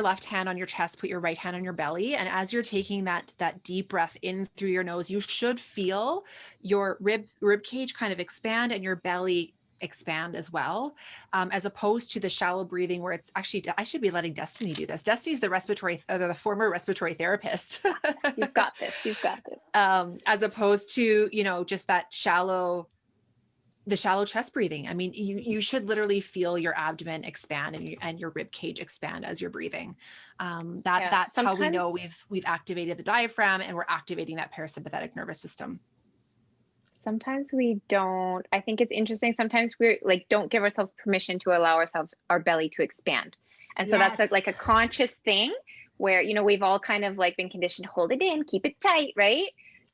left hand on your chest, put your right hand on your belly. And as you're taking that deep breath in through your nose, you should feel your rib cage kind of expand and your belly expand as well, as opposed to the shallow breathing where it's actually, I should be letting Destiny do this. Destiny's the former respiratory therapist. You've got this. As opposed to, just that the shallow chest breathing. I mean, you should literally feel your abdomen expand and your rib cage expand as you're breathing. That's how we know we've activated the diaphragm and we're activating that parasympathetic nervous system. Sometimes we don't. I think it's interesting. Sometimes we're like, don't give ourselves permission to allow our belly to expand. And so that's like a conscious thing where, we've all kind of like been conditioned to hold it in, keep it tight, right?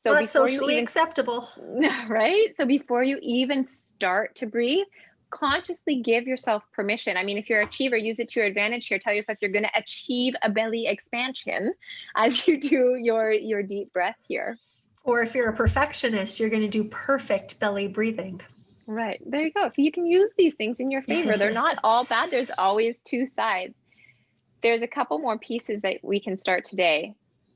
So it's socially acceptable. Right? So before you even start to breathe, consciously give yourself permission. I mean, if you're an achiever, use it to your advantage here. Tell yourself you're going to achieve a belly expansion as you do your deep breath here. Or if you're a perfectionist, you're going to do perfect belly breathing. Right. There you go. So you can use these things in your favor. They're not all bad. There's always two sides. There's a couple more pieces that we can start today.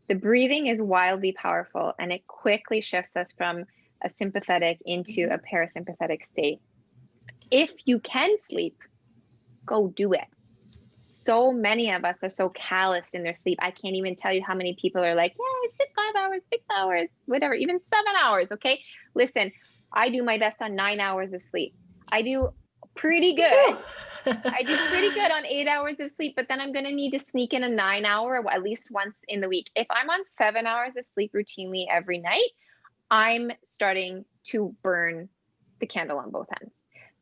The breathing is wildly powerful and it quickly shifts us from a sympathetic into a parasympathetic state. If you can sleep, go do it. So many of us are so calloused in their sleep. I can't even tell you how many people are like, yeah, I sleep 5 hours, 6 hours, whatever, even 7 hours. Okay. Listen, I do my best on 9 hours of sleep. I do pretty good. I do pretty good on 8 hours of sleep, but then I'm going to need to sneak in a 9 hour at least once in the week. If I'm on 7 hours of sleep routinely every night, I'm starting to burn the candle on both ends.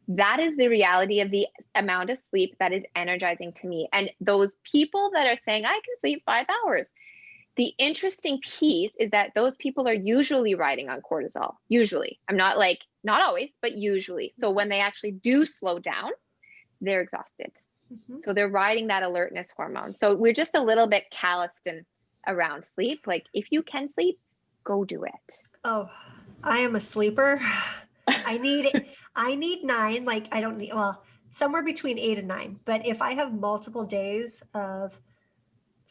That is the reality of the amount of sleep that is energizing to me. And those people that are saying, I can sleep 5 hours. The interesting piece is that those people are usually riding on cortisol. Usually. I'm not always, but usually. So when they actually do slow down, they're exhausted. Mm-hmm. So they're riding that alertness hormone. So we're just a little bit calloused around sleep. Like if you can sleep, go do it. Oh, I am a sleeper. I need 9, like I don't need, somewhere between 8 and 9. But if I have multiple days of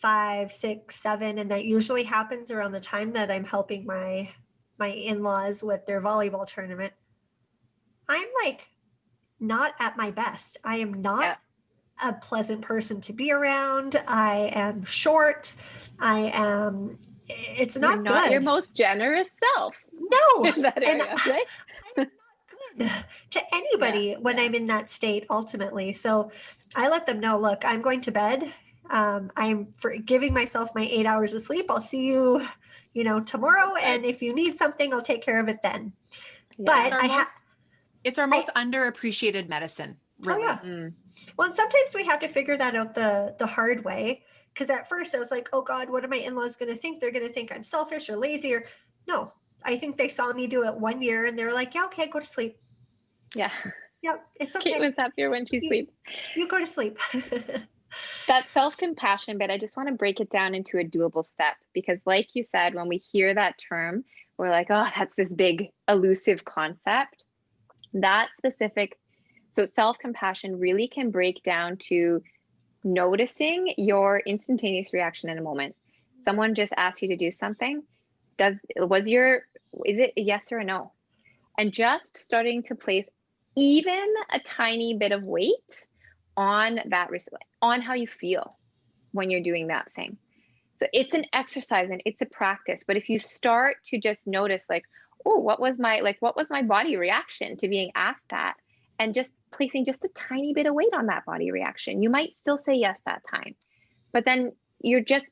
5, 6, 7, and that usually happens around the time that I'm helping my in-laws with their volleyball tournament, I'm like not at my best. I am not a pleasant person to be around. I am short. It's not good. Not your most generous self. No. In that area, right? I'm not good to anybody when I'm in that state ultimately. So I let them know, look, I'm going to bed. I'm giving myself my 8 hours of sleep. I'll see you, tomorrow. And if you need something, I'll take care of it then. Yeah. But it's our most underappreciated medicine. Really. Oh, yeah. Mm. Well, and sometimes we have to figure that out the hard way. Because at first I was like, oh God, what are my in-laws going to think? They're going to think I'm selfish or lazy or no. I think they saw me do it 1 year and they were like, yeah, okay, go to sleep. Yeah. Yep, it's okay. Caitlin's happier when she sleeps. You go to sleep. That self-compassion bit, I just want to break it down into a doable step because like you said, when we hear that term, we're like, oh, that's this big elusive concept. That specific, so self-compassion really can break down to noticing your instantaneous reaction in a moment. Someone just asked you to do something. Is it a yes or a no? And just starting to place even a tiny bit of weight on that, on how you feel when you're doing that thing. So it's an exercise and it's a practice. But if you start to just notice like, oh, what was my body reaction to being asked that? And just placing just a tiny bit of weight on that body reaction, you might still say yes that time. But then you're just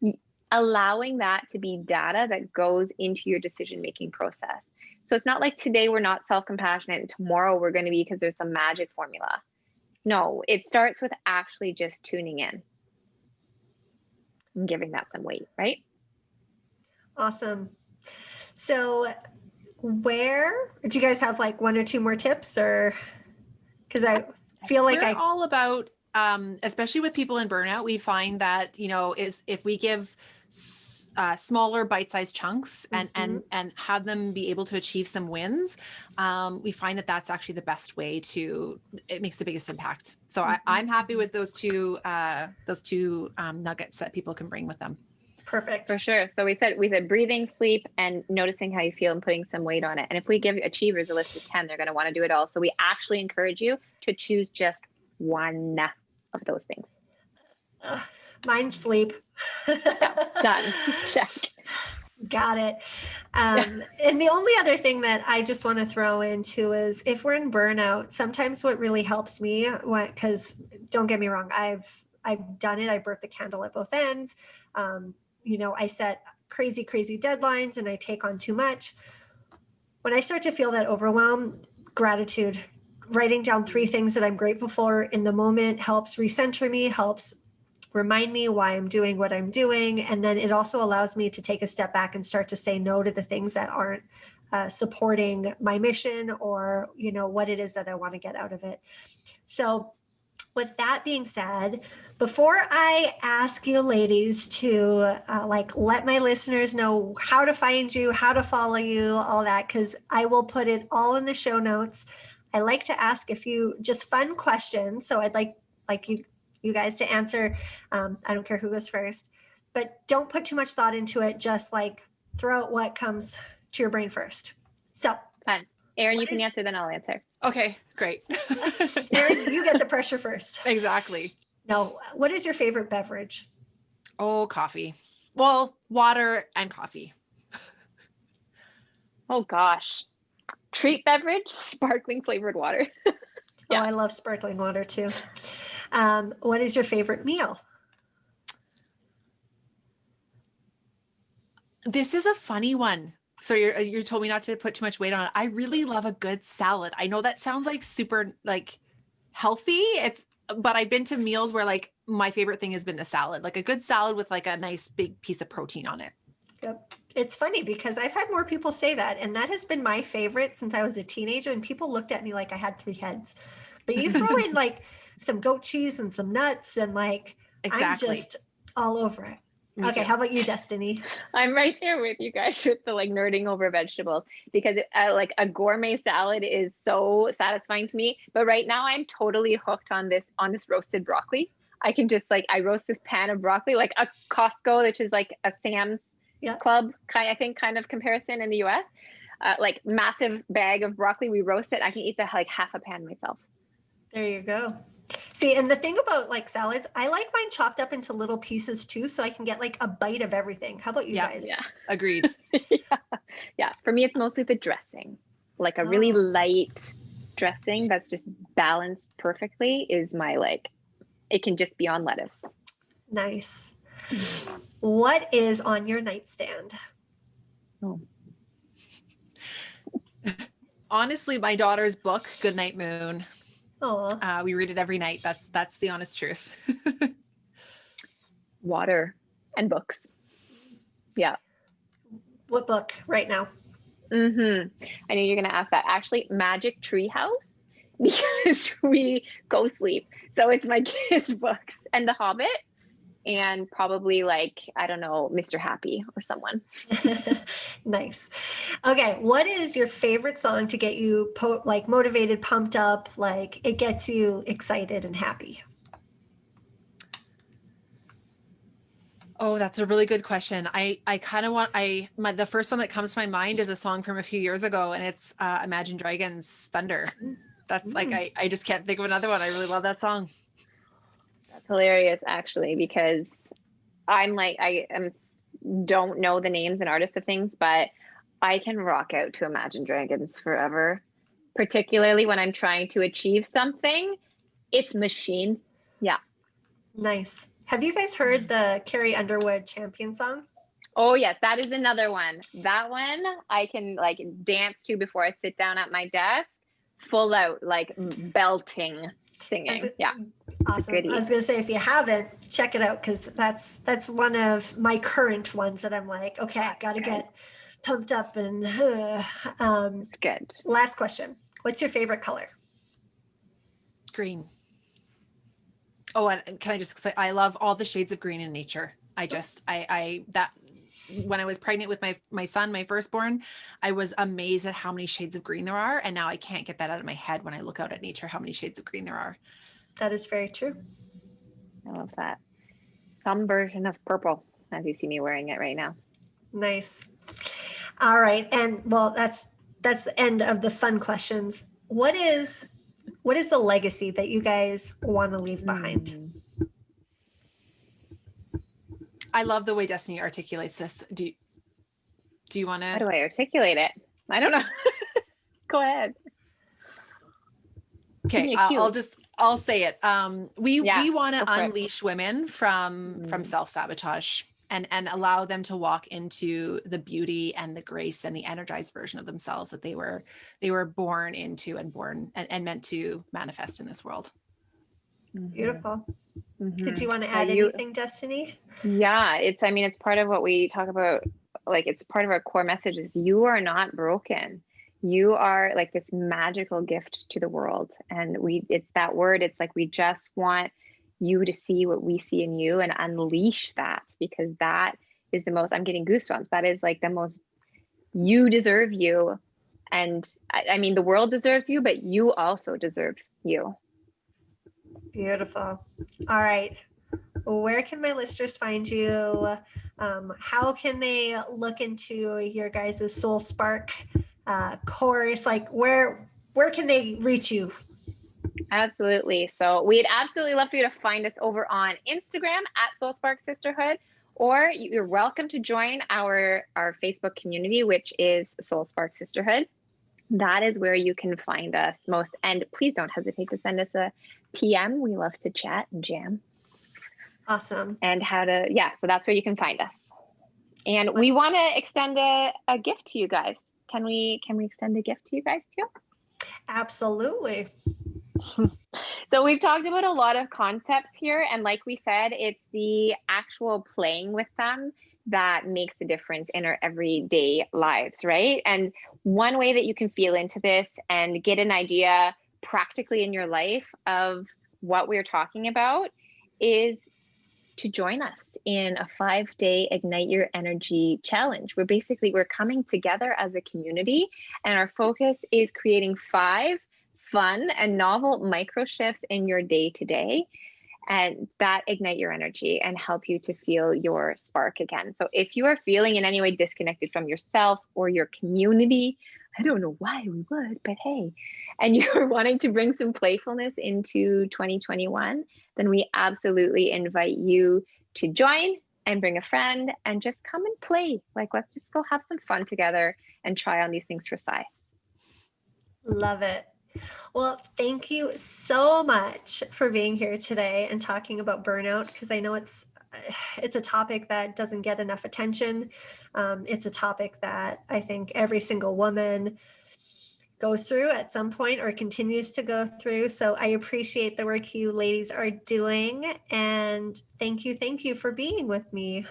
allowing that to be data that goes into your decision-making process. So it's not like today we're not self-compassionate and tomorrow we're going to be because there's some magic formula. No, it starts with actually just tuning in and giving that some weight, right? Awesome. So where do you guys have like one or two more tips, or because I feel like We're all about, especially with people in burnout, we find that, is if we give smaller bite-sized chunks and have them be able to achieve some wins, we find that that's actually the best way it makes the biggest impact. So I'm happy with those two nuggets that people can bring with them. Perfect. For sure. So we said breathing, sleep, and noticing how you feel and putting some weight on it. And if we give achievers a list of 10, they're going to want to do it all. So we actually encourage you to choose just one of those things. Mine's sleep. Done. Check. Got it. And the only other thing that I just want to throw into is if we're in burnout, sometimes what really helps me, because don't get me wrong, I've done it. I burnt the candle at both ends. I set crazy deadlines and I take on too much. When I start to feel that overwhelm, gratitude, writing down 3 things that I'm grateful for in the moment helps recenter me, helps remind me why I'm doing what I'm doing. And then it also allows me to take a step back and start to say no to the things that aren't supporting my mission or, what it is that I want to get out of it. So with that being said, before I ask you ladies to let my listeners know how to find you, how to follow you, all that, because I will put it all in the show notes. I like to ask a few just fun questions. So I'd like you guys to answer. I don't care who goes first, but don't put too much thought into it. Just throw out what comes to your brain first. So fun. Erin, you can answer, then I'll answer. Okay, great. Erin, you get the pressure first. Exactly. No, what is your favorite beverage? Oh, coffee. Well, water and coffee. Oh gosh. Treat beverage, sparkling flavored water. Yeah. Oh, I love sparkling water too. What is your favorite meal? This is a funny one. So you told me not to put too much weight on it. I really love a good salad. I know that sounds super healthy. But I've been to meals where my favorite thing has been the salad, a good salad with a nice big piece of protein on it. Yep. It's funny because I've had more people say that, and that has been my favorite since I was a teenager, and people looked at me like I had 3 heads. But you throw in some goat cheese and some nuts and Exactly. I'm just all over it. Me okay, too. How about you, Destiny? I'm right there with you guys with the nerding over vegetables because a gourmet salad is so satisfying to me. But right now I'm totally hooked on this roasted broccoli. I can just I roast this pan of broccoli like a Costco, which is a Sam's Club kind of comparison in the US. Massive bag of broccoli. We roast it. I can eat the half a pan myself. There you go. See, and the thing about salads, I like mine chopped up into little pieces too, so I can get a bite of everything. How about you guys? Yeah, agreed. Yeah. For me, it's mostly the dressing. A really light dressing that's just balanced perfectly is my it can just be on lettuce. Nice. What is on your nightstand? Oh. Honestly, my daughter's book, Goodnight Moon. Oh. We read it every night. That's the honest truth. Water and books. Yeah. What book right now? I knew you're going to ask that. Actually, Magic Treehouse, because we go sleep. So it's my kids' books and The Hobbit and probably I don't know, Mr. Happy or someone. Nice. Okay. What is your favorite song to get you motivated, pumped up, it gets you excited and happy? Oh, that's a really good question. I kind of want, the first one that comes to my mind is a song from a few years ago, and it's Imagine Dragons' Thunder. That's I just can't think of another one. I really love that song. That's hilarious, actually, because I am don't know the names and artists of things, but I can rock out to Imagine Dragons forever, particularly when I'm trying to achieve something. It's machine. Yeah. Nice. Have you guys heard the Carrie Underwood Champion song? Oh yes, that is another one. That one I can like dance to before I sit down at my desk, full out, like belting, singing. Yeah. Awesome. I was going to say, if you haven't, check it out, because that's one of my current ones that I'm like, okay, I got to get pumped up. And good. Last question. What's your favorite color? Green. Oh, and can I just say, I love all the shades of green in nature. That when I was pregnant with my son, my firstborn, I was amazed at how many shades of green there are. And now I can't get that out of my head when I look out at nature, how many shades of green there are. That is very true. I love that. Some version of purple, as you see me wearing it right now. Nice. All right. And well, that's the end of the fun questions. What is the legacy that you guys want to leave behind? I love the way Destiny articulates this. Do you want to? How do I articulate it? I don't know. Go ahead. Okay, I'll say it. We want to unleash women from self-sabotage and allow them to walk into the beauty and the grace and the energized version of themselves that they were born into and meant to manifest in this world. Beautiful. Mm-hmm. Did you want to add anything, Destiny? Yeah, it's part of what we talk about. Like, it's part of our core message is you are not broken. You are like this magical gift to the world. And it's that word. It's like, we just want you to see what we see in you and unleash that, because that is the most, I'm getting goosebumps. That is like the most, you deserve you. And I mean, the world deserves you, but you also deserve you. Beautiful. All right. Where can my listeners find you? How can they look into your guys' Soul Spark course? Like, where can they reach you? Absolutely. So we'd absolutely love for you to find us over on Instagram at Soul Spark Sisterhood, or you're welcome to join our Facebook community, which is Soul Spark Sisterhood. That is where you can find us most. And please don't hesitate to send us a PM. We love to chat and jam. Awesome. And so that's where you can find us. And we want to extend a gift to you guys. Can we extend a gift to you guys too? Absolutely. So we've talked about a lot of concepts here. And like we said, it's the actual playing with them that makes a difference in our everyday lives, right? And one way that you can feel into this and get an idea practically in your life of what we're talking about is to join us in a 5-day Ignite Your Energy challenge. We're coming together as a community, and our focus is creating 5 fun and novel micro shifts in your day to day, and that ignite your energy and help you to feel your spark again. So if you are feeling in any way disconnected from yourself or your community, I don't know why we would, but hey, and you're wanting to bring some playfulness into 2021, then we absolutely invite you to join and bring a friend and just come and play. Like, let's just go have some fun together and try on these things for size. Love it. Well, thank you so much for being here today and talking about burnout, because I know it's a topic that doesn't get enough attention. It's a topic that I think every single woman goes through at some point or continues to go through. So I appreciate the work you ladies are doing. And thank you for being with me.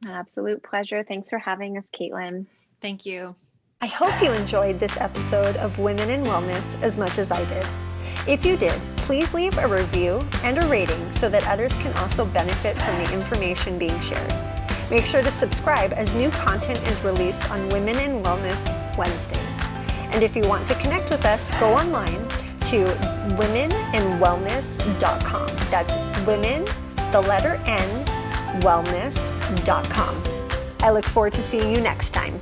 Absolute pleasure. Thanks for having us, Caitlin. Thank you. I hope you enjoyed this episode of Women in Wellness as much as I did. If you did, please leave a review and a rating so that others can also benefit from the information being shared. Make sure to subscribe as new content is released on Women in Wellness Wednesdays. And if you want to connect with us, go online to womeninwellness.com. That's women, the letter N, wellness.com. I look forward to seeing you next time.